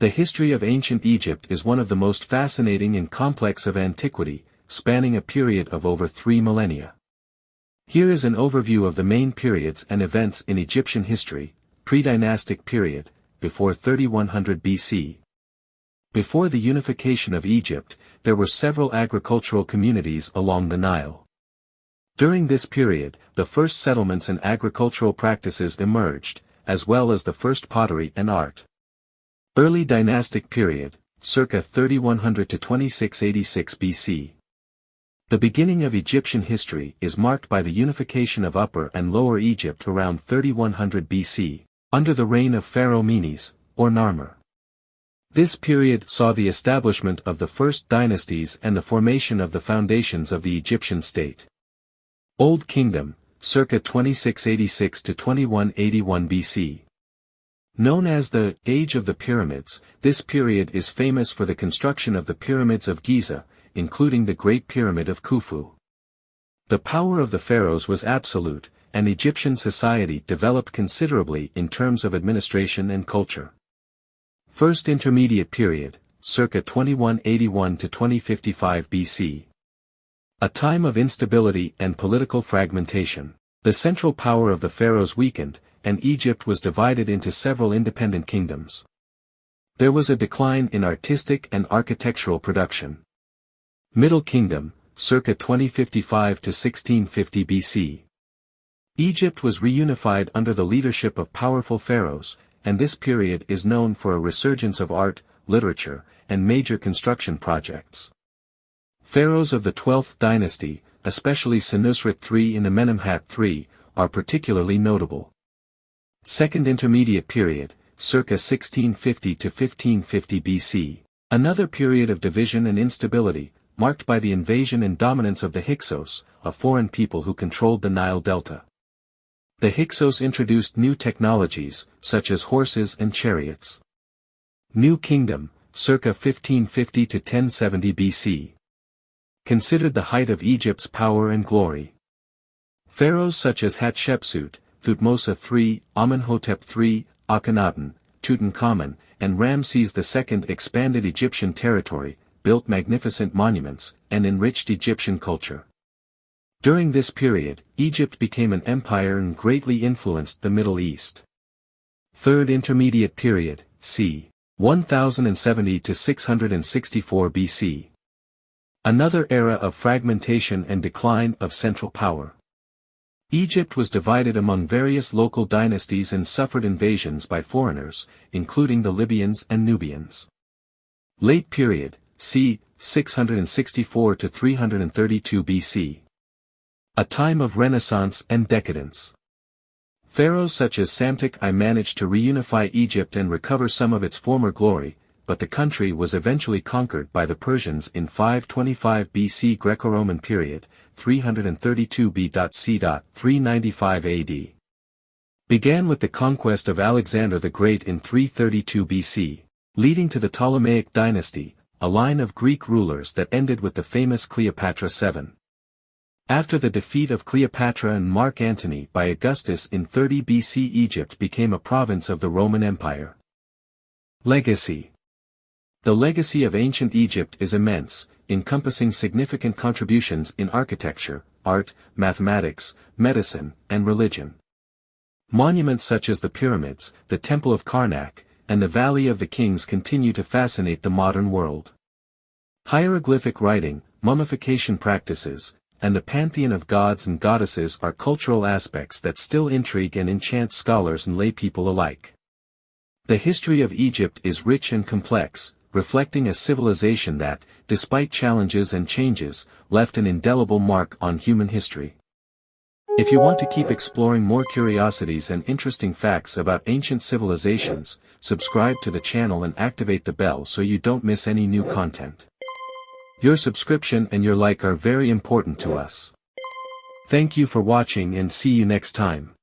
The history of ancient Egypt is one of the most fascinating and complex of antiquity, spanning a period of over 3 millennia. Here is an overview of the main periods and events in Egyptian history: pre-dynastic period, before 3100 BC. Before the unification of Egypt, there were several agricultural communities along the Nile. During this period, the first settlements and agricultural practices emerged, as well as the first pottery and art. Early dynastic period, circa 3100 to 2686 BC. The beginning of Egyptian history is marked by the unification of Upper and Lower Egypt around 3100 BC, under the reign of Pharaoh Menes, or Narmer. This period saw the establishment of the first dynasties and the formation of the foundations of the Egyptian state. Old Kingdom, circa 2686 to 2181 BC. Known as the Age of the Pyramids, this period is famous for the construction of the pyramids of Giza, including the Great Pyramid of Khufu. The power of the pharaohs was absolute, and Egyptian society developed considerably in terms of administration and culture. First Intermediate Period, circa 2181 to 2055 BC. A time of instability and political fragmentation. The central power of the pharaohs weakened, and Egypt was divided into several independent kingdoms. There was a decline in artistic and architectural production. Middle Kingdom, circa 2055 to 1650 BC. Egypt was reunified under the leadership of powerful pharaohs, and this period is known for a resurgence of art, literature, and major construction projects. Pharaohs of the 12th dynasty, especially Senusret III and Amenemhat III, are particularly notable. Second Intermediate Period, circa 1650 to 1550 BC. Another period of division and instability, marked by the invasion and dominance of the Hyksos, a foreign people who controlled the Nile Delta. The Hyksos introduced new technologies, such as horses and chariots. New Kingdom, circa 1550 to 1070 BC. Considered the height of Egypt's power and glory. Pharaohs such as Hatshepsut, Thutmose III, Amenhotep III, Akhenaten, Tutankhamun, and Ramses II expanded Egyptian territory, built magnificent monuments, and enriched Egyptian culture. During this period, Egypt became an empire and greatly influenced the Middle East. Third Intermediate Period, c. 1070 to 664 BC. Another era of fragmentation and decline of central power. Egypt was divided among various local dynasties and suffered invasions by foreigners, including the Libyans and Nubians. Late Period, c. 664 to 332 BC. A time of renaissance and decadence. Pharaohs such as Psamtik I managed to reunify Egypt and recover some of its former glory, but the country was eventually conquered by the Persians in 525 BC. Greco-Roman period, 332 B.C. 395 AD. Began with the conquest of Alexander the Great in 332 BC, leading to the Ptolemaic dynasty, a line of Greek rulers that ended with the famous Cleopatra VII. After the defeat of Cleopatra and Mark Antony by Augustus in 30 BC, Egypt became a province of the Roman Empire. Legacy. The legacy of ancient Egypt is immense, encompassing significant contributions in architecture, art, mathematics, medicine, and religion. Monuments such as the pyramids, the Temple of Karnak, and the Valley of the Kings continue to fascinate the modern world. Hieroglyphic writing, mummification practices, and the pantheon of gods and goddesses are cultural aspects that still intrigue and enchant scholars and laypeople alike. The history of Egypt is rich and complex, reflecting a civilization that, despite challenges and changes, left an indelible mark on human history. If you want to keep exploring more curiosities and interesting facts about ancient civilizations, subscribe to the channel and activate the bell so you don't miss any new content. Your subscription and your like are very important to us. Thank you for watching and see you next time.